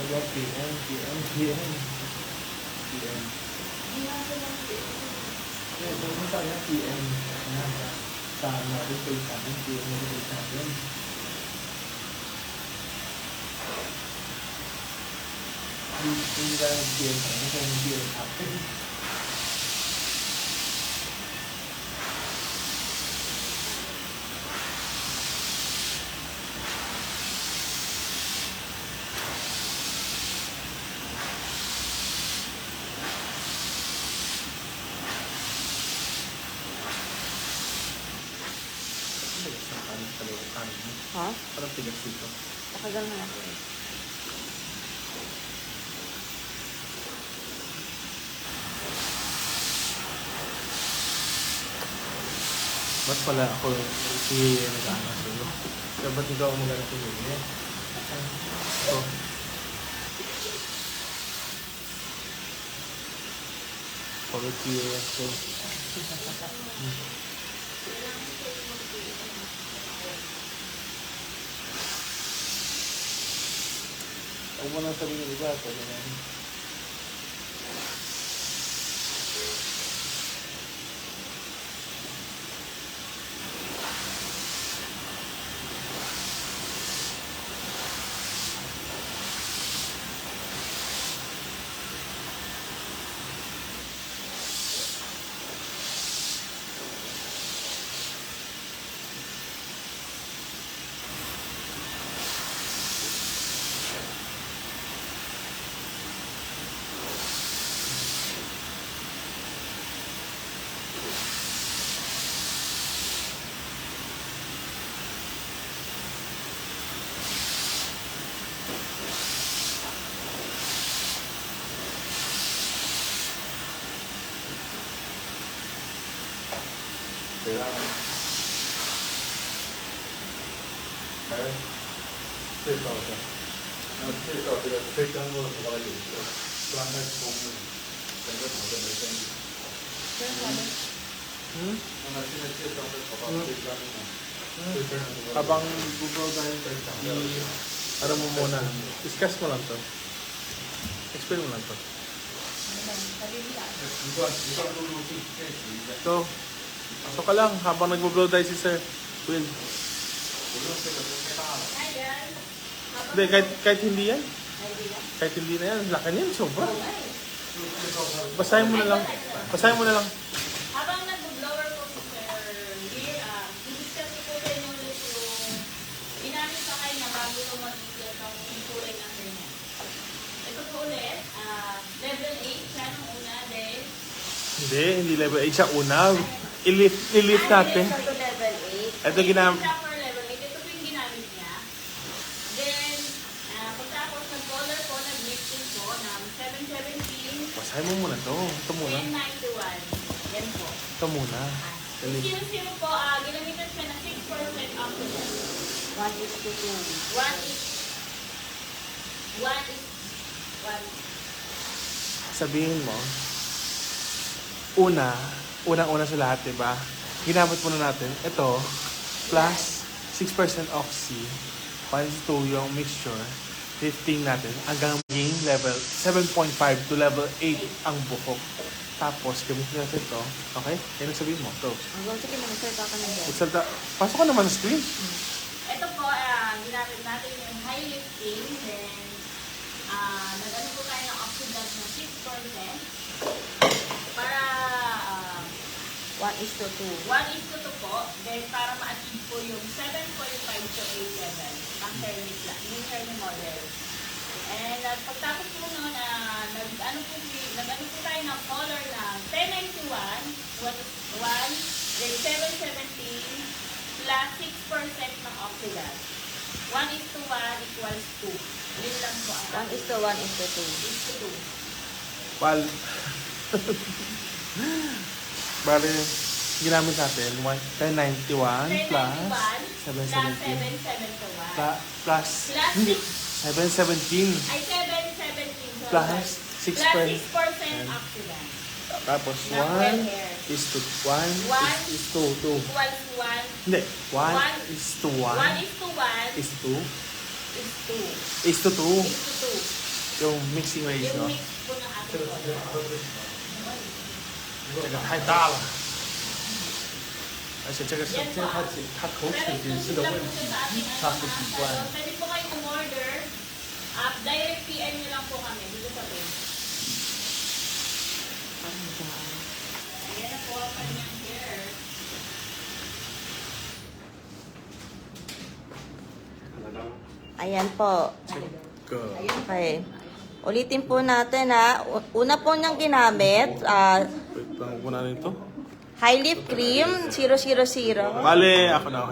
Sabi ko, PM. Yeah, so kung saan yung PM sa natin, page natin, PM yung page natin. Hindi tayo PM sa akin, kaya yung PM natin. Ha? Parang tigas dito. Nakagal na ako eh. Ba't pala ako si nag-ano sa'yo? Kaya ba't ikaw ang magana tumili? So, quality so. Huwag mo nang sabihin ng iba, pwede na yun. kailangan. Kaya, take out siya. Take out, take down mo lang sa kalay. Planted kung ganda mo, ganda siya. Ang natin-take out sa kapag take down mo. Habang Google dahil ano mo muna, discuss mo lang to. Explain mo lang to. So, pasok ka lang habang nag-blow dye si Sir Will. Hindi, kahit hindi yan. Kahit hindi na yan, laki niyan, sobra. Basahin mo na lang. Basahin mo na lang. Habang nag-blower po si Sir Lear, i-discuss ko po rin ulit yung ginamit sa kanya bago ito mag-iigat ang kulay ng kanya. Ito po ulit, level 8 siya nung una, then Hindi level 8 siya una. I-lift natin. Ito to level 8. Ito ginamit. for level 8, ito po yung ginamit niya. Then, pagkatapos nag-color po, nag-lifting po ng 717, Basahin mo muna to. Ito muna. 1091. Yan po. Ito muna. Yung 0 po, ginamitan siya ng 6% oxygen. 1 is to 2. 1 is 1. Sabihin mo, unang-una sa lahat, diba? Ginamit muna natin, ito, plus 6% oxy, 1:2 yung mixture, lifting natin, hanggang maging level 7.5 to level 8 ang buhok. Tapos, gamitin natin ito, okay? Yan ang sabihin mo, ito. Hanggang sige, mag-salta ka na dyan. Magsalta, pasok ka naman sa screen. Ito po, ginamit natin yung high lifting, then nag-ano po tayo ng oxidant ng 6% para 1 is to 2. 1 is to 2 po, then para ma-achieve po yung 7.5 to 8 level ng Fermi model. And pagtapos po nun, nag-ano po tayo ng color ng 1091, 1, then 717, plus 6% ng oxidant. 1 is to 1 equals 2. Yun lang po ang 1 is to 1 is to 2. is to 2. Well, bali, ginamit natin 1091 plus 717 plus hindi 717 Ay, 717. plus 6%. Plus 6% oxidant. Tapos Na 1 hair. is to 1 is to 2. Equals 1. Hindi, 1 One. is to 1 1 is to 1 is to is 2. is to 2. Is to 2. yung mixing ratio. Yung mix po ng ating color. 这个太大了，而且这个是 Yan po. 他口齿解释的问题，他不习惯。 Pwede po kayo umorder. Direct PM nyo lang po kami dito sa page. Ayan na po ang kanyang hair. Ayan po. 个 Okay. Ulitin po natin ha. Una po niyang ginamit, wait lang muna nito. high lift cream 000. Bale, ako na.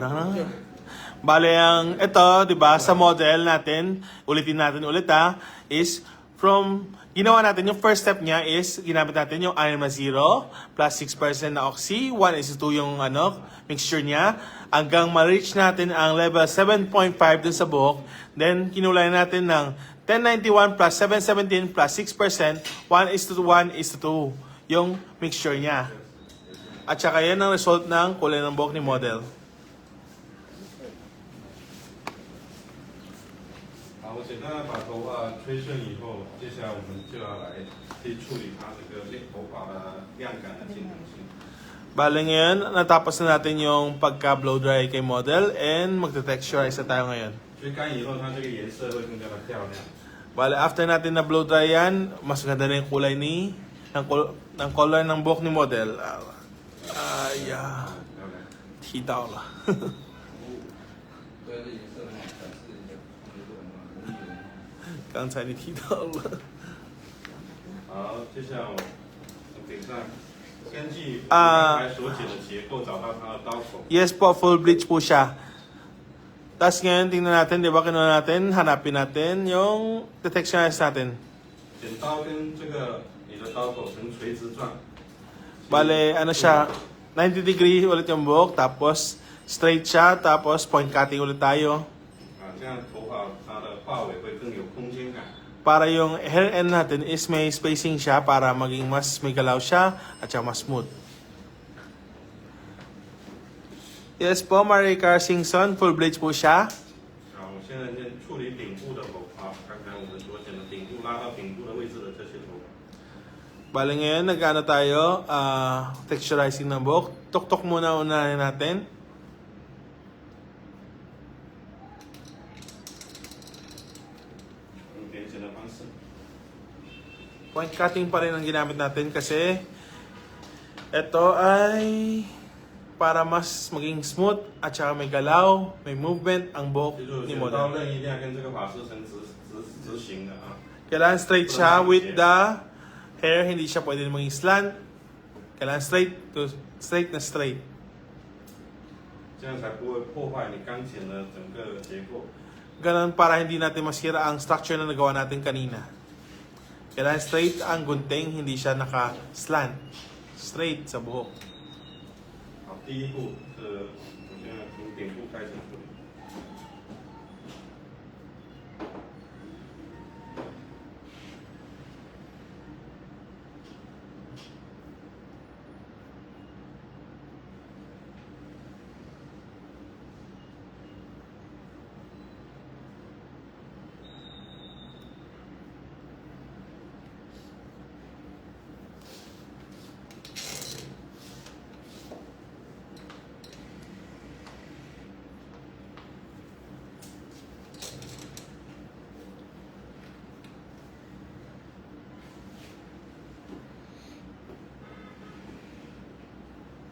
Bale, ang ito, di ba, sa model natin, ulitin natin ulit ha, is from, ginawa natin yung first step niya is, ginamit natin yung iron na 0, plus 6% na oxy, 1:2 yung mixture niya, hanggang ma-reach natin ang level 7.5 dun sa buhok, then kinulay natin ng 1091 plus 717 plus 6%, 1:1:2 yung mixture niya. At saka yan ang result ng kulay ng buhok ni model. 好，我简单的把头发吹顺以后，接下来我们就要来去处理它这个头发的亮感的健康性。 Bale ngayon, natapos na natin yung pagka-blow dry kay model and magte-texturize na tayo ngayon. 吹干以后，它这个颜色会更加的漂亮。 Bale, after natin na blow dry yan, mas maganda na yung kulay ng color ng buhok ni model. Ay, 漂亮。提到了。对，这颜色很好，展示一下，就是很容易的。刚才你提到了。好，接下来我顶上，根据我刚才所剪的结构，找到它的刀口。 Yes po, full bleach po siya. Tapos ngayon, tingnan natin, di ba, kinuha natin, hanapin natin yung detectionize natin. 剪刀跟这个你的刀口呈垂直状。 Bale, ano siya, 90 degree ulit yung buhok, tapos straight siya, tapos point cutting ulit tayo. 啊，这样头发它的发尾会更有空间感。 Para yung hair end natin is may spacing siya para maging mas may galaw siya at saka mas smooth. Yes po, Maricar Singson, full bleach po siya. 好，我现在先处理顶部的头发，看看我们所剪的顶部拉到顶部的位置的这些头发。 Bale ngayon, nag-ano tayo, texturizing ng buhok. Tok-tok muna unahin natin. Point cutting pa rin ang ginamit natin kasi ito ay para mas maging smooth at saka may galaw, may movement ang buhok 记住， ni 剪刀 model. 刃一定要跟这个发丝成直行的啊。 Kailangan straight siya with the hair, hindi siya pwede maging slant. Kailangan straight na straight. 这样才不会破坏你刚剪的整个结构。 Ganun para hindi natin masira ang structure na nagawa natin kanina. Kailangan straight ang gunting, hindi siya naka-slant. Straight sa buhok. 好，第一步是我现在从顶部开始处理。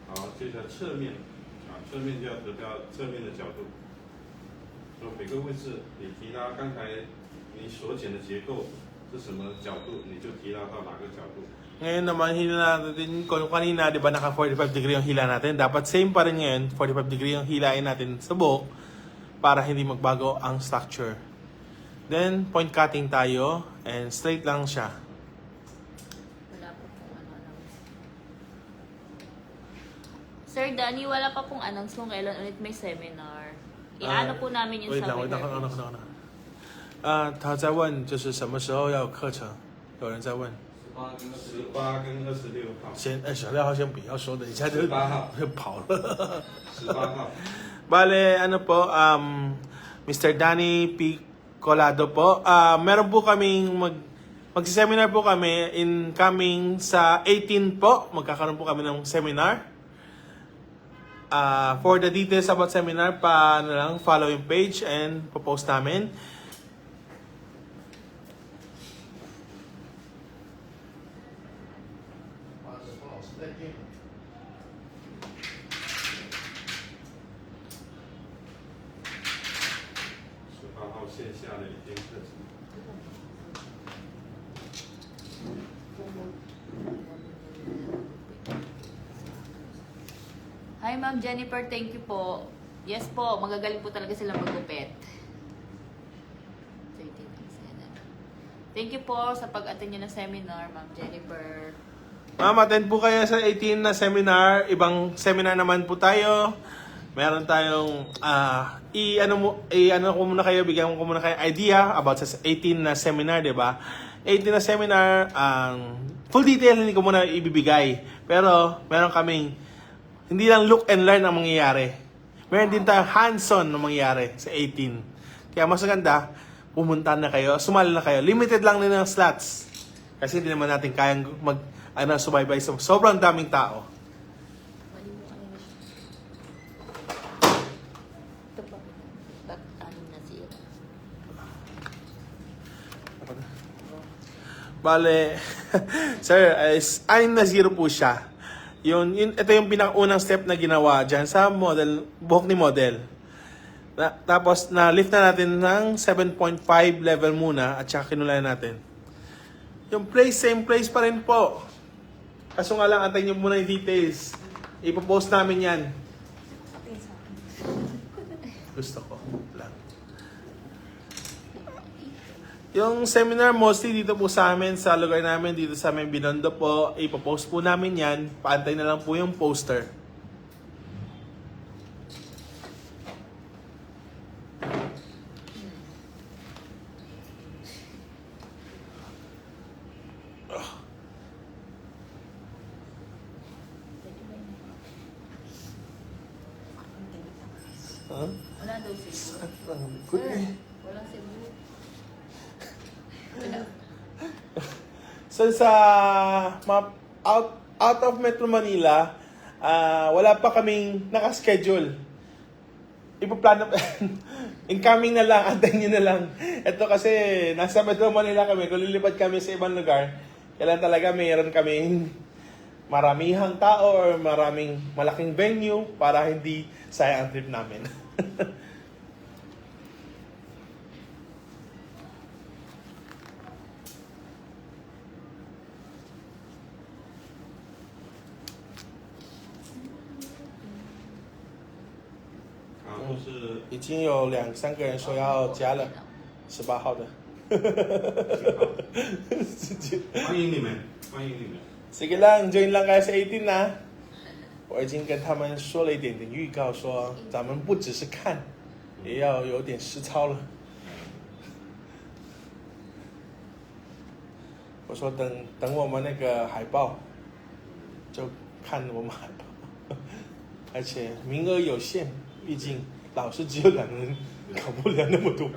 好，接着侧面，侧面就要得到侧面的角度。说每个位置你提拉刚才你所剪的结构是什么角度，你就提拉到哪个角度。 Ngayon naman, hila natin, kung kanina, di ba, naka 45 degree yung hila natin. Dapat same pa rin ngayon, 45 degree yung hilain natin sa buhok para hindi magbago ang structure. Then, point cutting tayo and straight lang siya. Wala pa pong Sir Danny, wala pa pong announce kung kailan ulit may seminar. Iano po namin yung wait lang, wait lang, seminar. wait lang. 他在问就是什么时候要有课程，有人在问。 18跟26号。先，16号先不要说，等一下就18号就跑了。 18号。 Bale, ano po, Mr. Danny P. Colado po. Meron po kaming magsi-seminar po kami incoming sa 18 po. Magkakaroon po kami ng seminar. For the details about seminar, follow yung page and post namin.18号线下的一天课程。 Hi, Ma'am Jennifer. Thank you po. Yes po, magagaling po talaga sila magupit. Thank you po sa pag-attend nyo ng seminar, Ma'am Jennifer. Ma'am, attend po kayo sa 18 na seminar. Ibang seminar naman po tayo. Meron tayong ano ko muna kayo, bigyan ko muna kayo idea about sa 18 na seminar, 'di ba? 18 na seminar, full detail hindi ko muna ibibigay. Pero meron kaming hindi lang look and learn ang mangyayari. Meron din tayong hands-on na mangyayari sa 18. Kaya mas maganda, pumunta na kayo, sumali na kayo. Limited lang din ang slots. Kasi hindi naman natin kayang subaybay sa sobrang daming tao. Ito pa. Ano na siya? Bale, sir, 6-0 po siya. Ito yung pinakaunang step na ginawa dyan sa buhok ni model. Tapos, na-lift na natin ng 7.5 level muna at saka kinulayan natin. Yung place, same place pa rin po. Kaso nga lang, antayin nyo muna yung details. Ipopost namin yan. Gusto ko lang. Yung seminar mostly dito po sa amin, sa lugar namin, dito sa amin Binondo po, ipopost po namin yan. Paantay na lang po yung poster. Huh? Wala daw Cebu. Good eh. Walang Cebu. So sa out of Metro Manila, wala pa kaming nakaschedule. Ipaplano pa. Incoming na lang, antayin nyo na lang. Ito kasi nasa Metro Manila kami, kung lilipad kami sa ibang lugar, kailan talaga mayroon kaming maramihang tao or malaking venue para hindi sayang ang trip namin.已经有2-3个人说要加了18号的。欢迎你们，欢迎你们。 Sige lang, join lang kayo sa 18 na. 我已经跟他们说了一点点预告，说咱们不只是看，也要有点实操了。我说等我们那个海报，就看我们海报，而且名额有限，毕竟老师只有2人，搞不了那么多。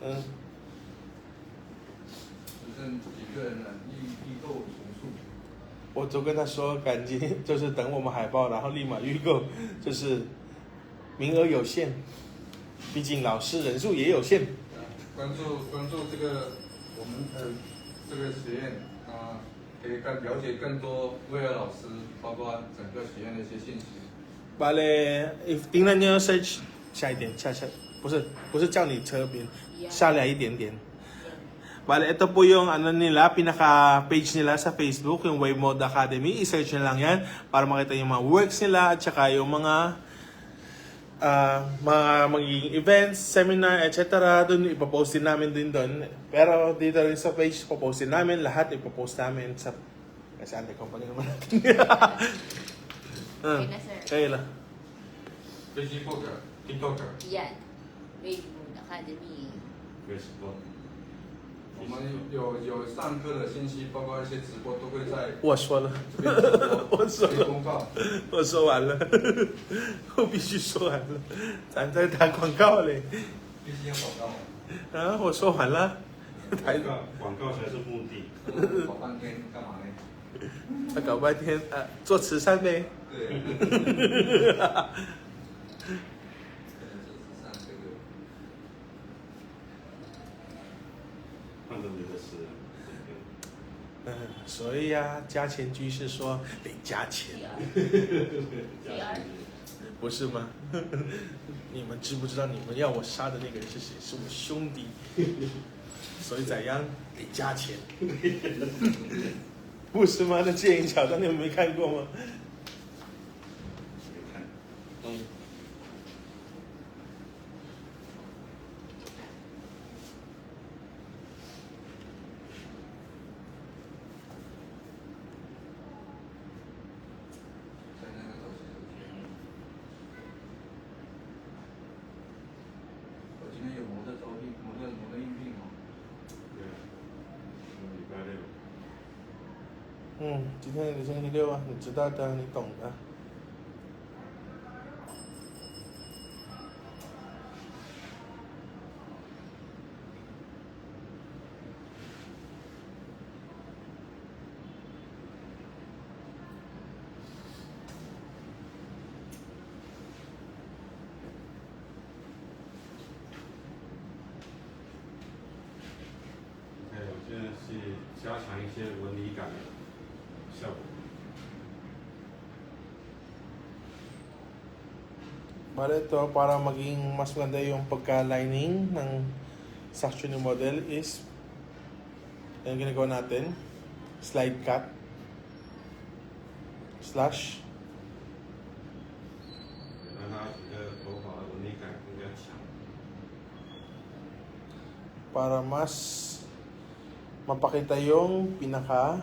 嗯。 只剩几个人了，预购重数。我就跟他说，赶紧就是等我们海报，然后立马预购，就是名额有限，毕竟老师人数也有限。关注这个我们这个学院啊，可以了解更多威尔老师，包括整个学院的一些信息。 Bale, if tingnan niyo search 下一点，下不是叫你侧边，下来一点点。 Bale, ito po yung pinaka-page nila sa Facebook, yung Wave Mode Academy. I-search nyo lang yan para makita yung mga works nila at saka yung mga magiging events, seminar, etc. Doon, ipopost din namin din doon. Pero dito rin sa page, ipopost din namin. Lahat ipopost namin sa... Kasi anti-company naman natin. Okay na, sir. Kaya lang. Facebook、TikTok， Yan. Wave Moon Academy. Facebook。 我们有上课的信息，包括一些直播都会在我说了，这边直播我说了，公告。我说完了，我必须说完了，咱在打广告嘞。毕竟要广告嘛。啊，我说完了。广告才是目的。搞半天干嘛呢？他搞半天做慈善呗。对，可能就是上这个。换成你的诗人。所以啊，加钱居士说得加钱，不是吗？你们知不知道你们要我杀的那个人是谁？是我兄弟。所以怎样得加钱，不是吗？那电影桥段你们没看过吗？没看。嗯。在那个都是有天。我今天有模特招聘，模特应聘哦。对，礼拜六。今天星期六啊，你知道的，你懂的。还有现在是加强一些纹理感的效果。Bale ito, para maging mas maganda yung pagka-lining ng suction ng model is yung ginagawa natin, slide cut, slash, 让它整个头发的纹理感更加强。 para mas mapakita yung pinaka